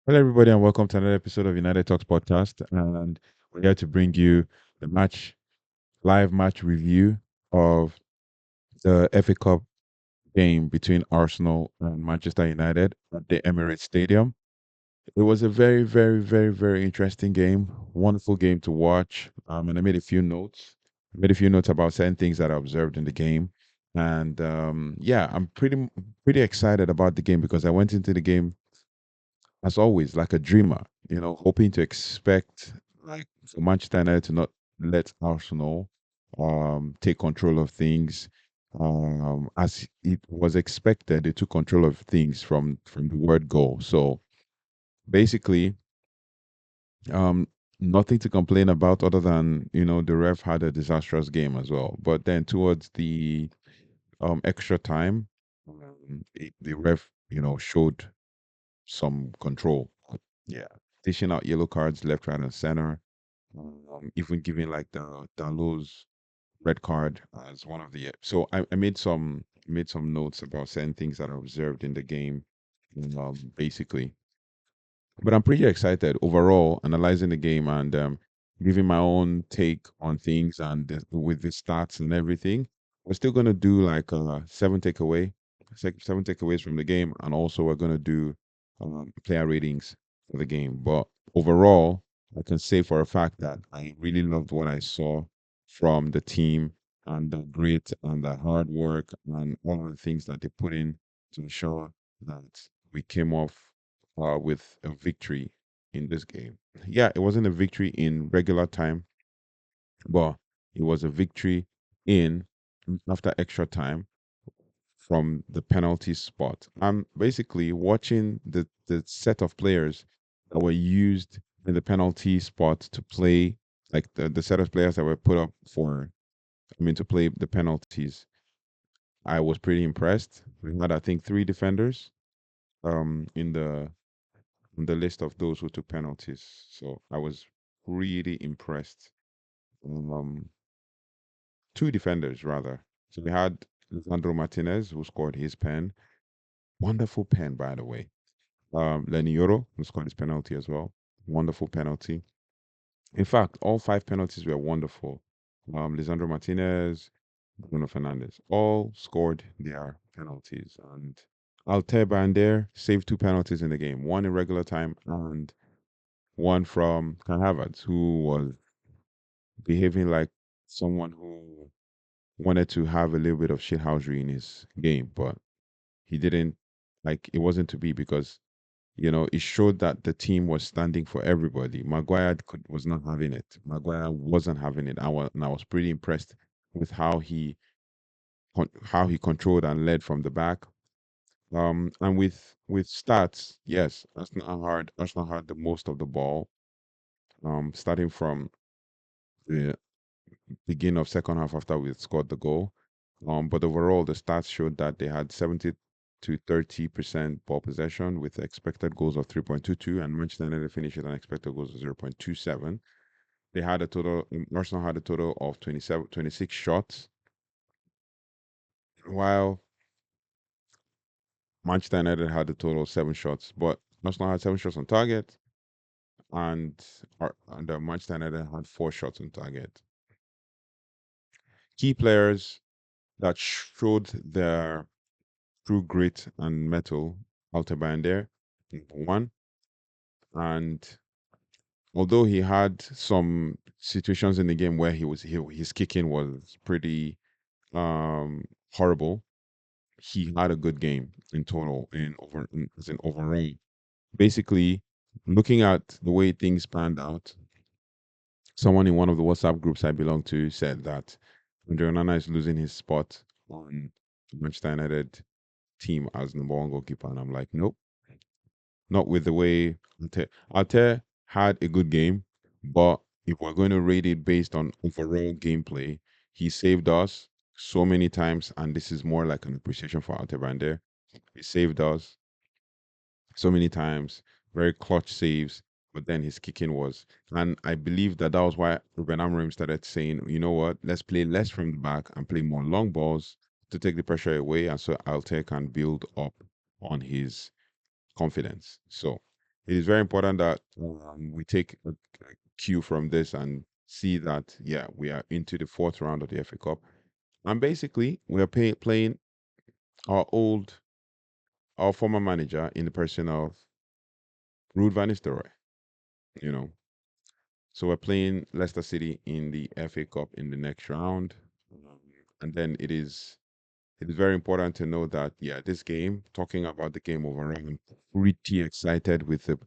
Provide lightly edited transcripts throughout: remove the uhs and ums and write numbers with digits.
Hello, everybody, and welcome to another episode of United Talks podcast. And we're here to bring you the live match review of the FA Cup game between Arsenal and Manchester United at the Emirates Stadium. It was a very, very, very, very interesting game. Wonderful game to watch. And I made a few notes. I made a few notes about certain things that I observed in the game. And yeah, I'm pretty excited about the game because I went into the game as always, like a dreamer, hoping to expect like for Manchester United to not let Arsenal take control of things. As it was expected, they took control of things from the word go. So basically, um, nothing to complain about other than the ref had a disastrous game as well. But then towards the extra time, the ref showed some control. Yeah, dishing out yellow cards left, right, and center. Even giving like the Diallo's red card as one of the. So I made some notes about certain things that I observed in the game, basically. But I'm pretty excited overall, analyzing the game and giving my own take on things and with the stats and everything. We're still gonna do like seven takeaways from the game, and also we're gonna do player ratings for the game. But overall, I can say for a fact that I really loved what I saw from the team and the grit and the hard work and all of the things that they put in to ensure that we came off with a victory in this game. Yeah, it wasn't a victory in regular time, but it was a victory in after extra time from the penalty spot. I'm basically watching the set of players that were used in the penalty spot to play, like the set of players that were put up to play the penalties. I was pretty impressed. We had, I think, three defenders in the list of those who took penalties. So I was really impressed. Um, two defenders rather. So we had Lisandro Martinez who scored his pen. Wonderful pen, by the way. Lenny Yoro who scored his penalty as well. Wonderful penalty. In fact, all five penalties were wonderful. Lisandro Martinez, Bruno Fernandez, all scored their penalties. And Alter Bander saved two penalties in the game, one in regular time and one from Kai Havertz, who was behaving like someone who wanted to have a little bit of shithousery in his game, but he didn't. Like it wasn't to be because it showed that the team was standing for everybody. Maguire was not having it. Maguire wasn't having it. I was pretty impressed with how he controlled and led from the back. And with stats, yes, Arsenal had the most of the ball. Starting from the beginning of second half after we scored the goal. But overall, the stats showed that they had 70 to 30% ball possession with expected goals of 3.22, and Manchester United finished with an expected goals of 0.27. Arsenal had a total of 26 shots, while Manchester United had a total of 7 shots. But Arsenal had 7 shots on target, and Manchester United had 4 shots on target. Key players that showed their true grit and metal, Altabander, number one. And although he had some situations in the game where his kicking was pretty um horrible, he had a good game in total as in overall. Basically, looking at the way things panned out, someone in one of the WhatsApp groups I belong to said that Andre Onana is losing his spot on the Manchester United team as number one goalkeeper, and I'm like, nope. Not with the way Ate had a good game, but if we're going to rate it based on overall gameplay, he saved us so many times, and this is more like an appreciation for Ate Bande. He saved us so many times, very clutch saves, but then his kicking was. And I believe that was why Ruben Amorim started saying, you know what, let's play less from the back and play more long balls to take the pressure away, and so Alter can build up on his confidence. So it is very important that we take a cue from this and see that, yeah, we are into the fourth round of the FA Cup. And basically, we are playing our our former manager in the person of Ruud van Nistelrooy, you know. So we're playing Leicester City in the FA Cup in the next round. Um, And then it is very important to know that, yeah, this game, talking about the game overall, I'm pretty excited with the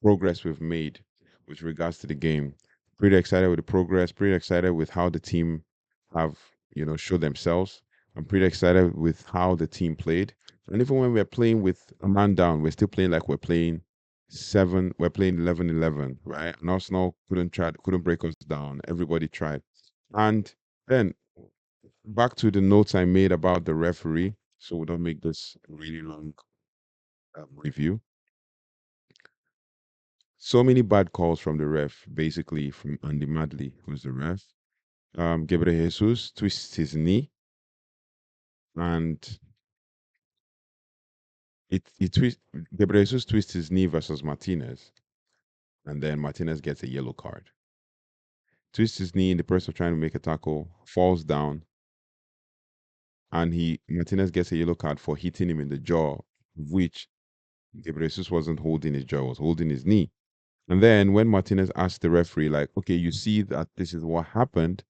progress we've made with regards to the game. Pretty excited with the progress, pretty excited with how the team have, showed themselves. I'm pretty excited with how the team played. And even when we're playing with a man down, we're still playing like we're playing we're playing 11-11, right? And Arsenal couldn't break us down. Everybody tried. And then back to the notes I made about the referee, so we don't make this a really long review. So many bad calls from the ref, basically from Andy Madley, who's the ref. Gabriel Jesus twists his knee and Gabriel Jesus twists his knee versus Martinez, and then Martinez gets a yellow card. Twists his knee in the process of trying to make a tackle, falls down, and Martinez gets a yellow card for hitting him in the jaw, which Gabriel Jesus wasn't holding his jaw, was holding his knee. And then when Martinez asked the referee, like, okay, you see that this is what happened,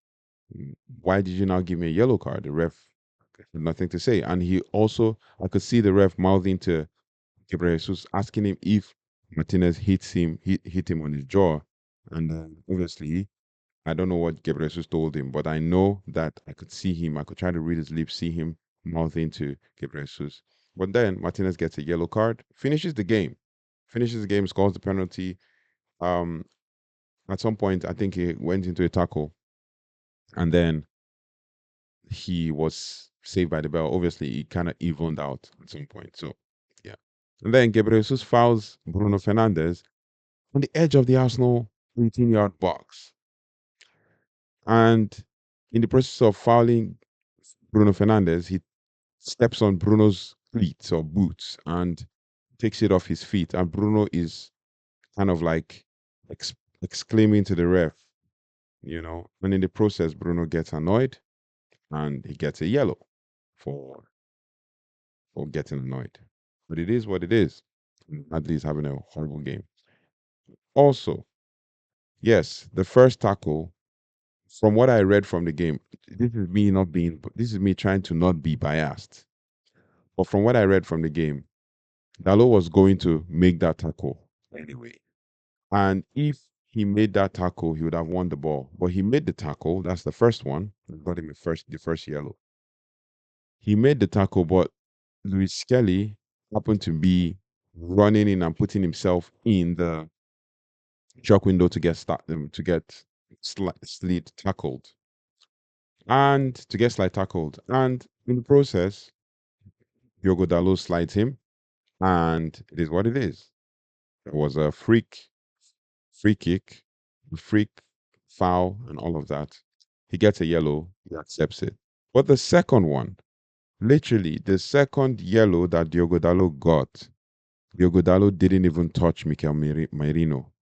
why did you not give me a yellow card? The ref had nothing to say. And I could see the ref mouthing to Gabriel Jesus, asking him if Martinez hit him on his jaw. And obviously, I don't know what Gabriel Jesus told him, but I know that I could see him. I could try to read his lips, see him mouthing to Gabriel Jesus. But then Martinez gets a yellow card, finishes the game, scores the penalty. Um, at some point, I think he went into a tackle, and then he was saved by the bell. Obviously, he kind of evened out at some point. So, yeah. And then Gabriel Jesus fouls Bruno Fernandes on the edge of the Arsenal 18-yard box. And in the process of fouling Bruno Fernandes, he steps on Bruno's cleats or boots and takes it off his feet. And Bruno is kind of like exclaiming to the ref, And in the process, Bruno gets annoyed and he gets a yellow for getting annoyed. But it is what it is. Madly is having a horrible game. Also, yes, the first tackle, from what I read from the game, this is me trying to not be biased. But from what I read from the game, Diallo was going to make that tackle anyway. And if he made that tackle, he would have won the ball. But he made the tackle. That's the first one. Got him the first yellow. He made the tackle, but Luis Skelly happened to be running in and putting himself in the shop window to slid tackled and in the process Diogo Dalot slides him, and it is what it is. It was a free kick, a freak foul, and all of that. He gets a yellow, he accepts it. But the second one, literally the second yellow that Diogo Dalot got, Diogo Dalot didn't even touch Mikel Merino.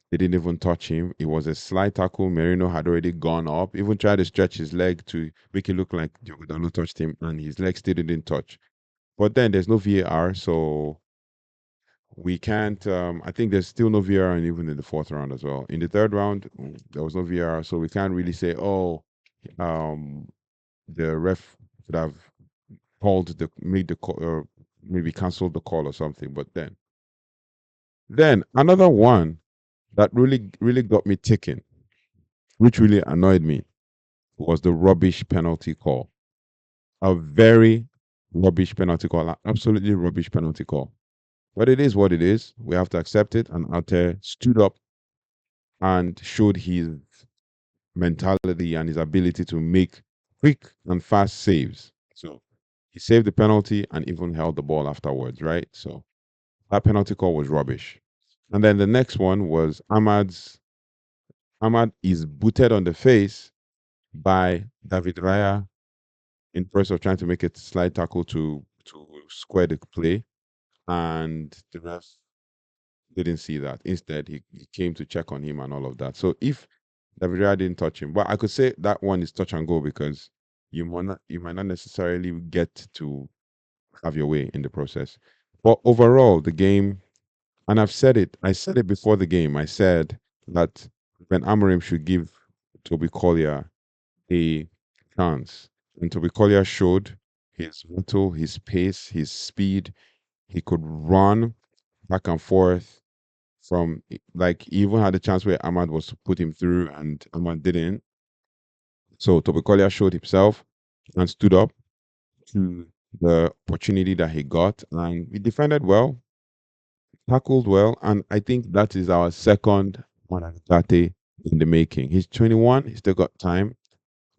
They didn't even touch him. It was a slight tackle. Merino had already gone up, even tried to stretch his leg to make it look like Diogo Dalot touched him, and his leg still didn't touch. But then there's no VAR, so we can't. I think there's still no VAR, and even in the fourth round as well. In the third round, there was no VAR, so we can't really say, oh, um, the ref could have made the call, or maybe canceled the call or something. But then another one that really got me ticking, which really annoyed me, was the rubbish penalty call. A very rubbish penalty call, an absolutely rubbish penalty call. But it is what it is. We have to accept it. And Alter stood up and showed his mentality and his ability to make quick and fast saves. So he saved the penalty and even held the ball afterwards, right? So that penalty call was rubbish. And then the next one was Ahmad is booted on the face by David Raya in process of trying to make a slide tackle to square the play, and didn't see that. Instead, he came to check on him and all of that. So if David Raya didn't touch him, but I could say that one is touch and go because you might not necessarily get to have your way in the process. But overall, the game, and I said it before the game. I said that Ben Amorim should give Toby Collier a chance. And Toby Collier showed his mental, his pace, his speed. He could run back and forth from like he even had a chance where Ahmad was to put him through and Ahmad didn't. So Toby Collier showed himself and stood up to the opportunity that he got and he defended well, tackled well, and I think that is our second Monagate in the making. He's 21, he's still got time.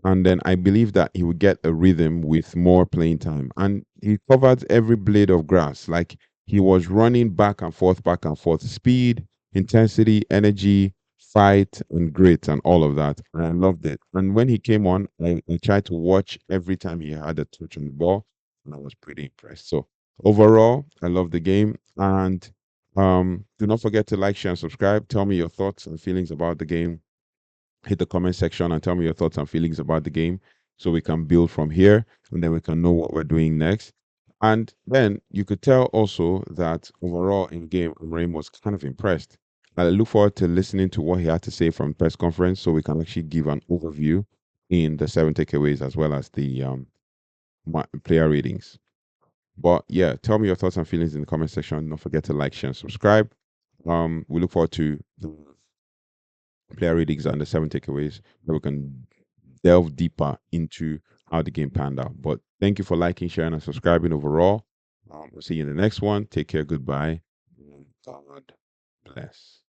And then I believe that he will get a rhythm with more playing time. And he covered every blade of grass. Like he was running back and forth. Speed, intensity, energy, fight, and grit, and all of that. And I loved it. And when he came on, I tried to watch every time he had a touch on the ball, and I was pretty impressed. So overall, I love the game. And do not forget to like, share, and subscribe. Tell me your thoughts and feelings about the game. Hit the comment section and tell me your thoughts and feelings about the game so we can build from here and then we can know what we're doing next. And then you could tell also that overall in game, Amorim was kind of impressed. I look forward to listening to what he had to say from press conference so we can actually give an overview in the 7 takeaways as well as the player ratings. But yeah, tell me your thoughts and feelings in the comment section. Don't forget to like, share, and subscribe. We look forward to the player ratings and the 7 takeaways that we can delve deeper into how the game panned out. But thank you for liking, sharing, and subscribing overall. We'll see you in the next one. Take care. Goodbye. God bless.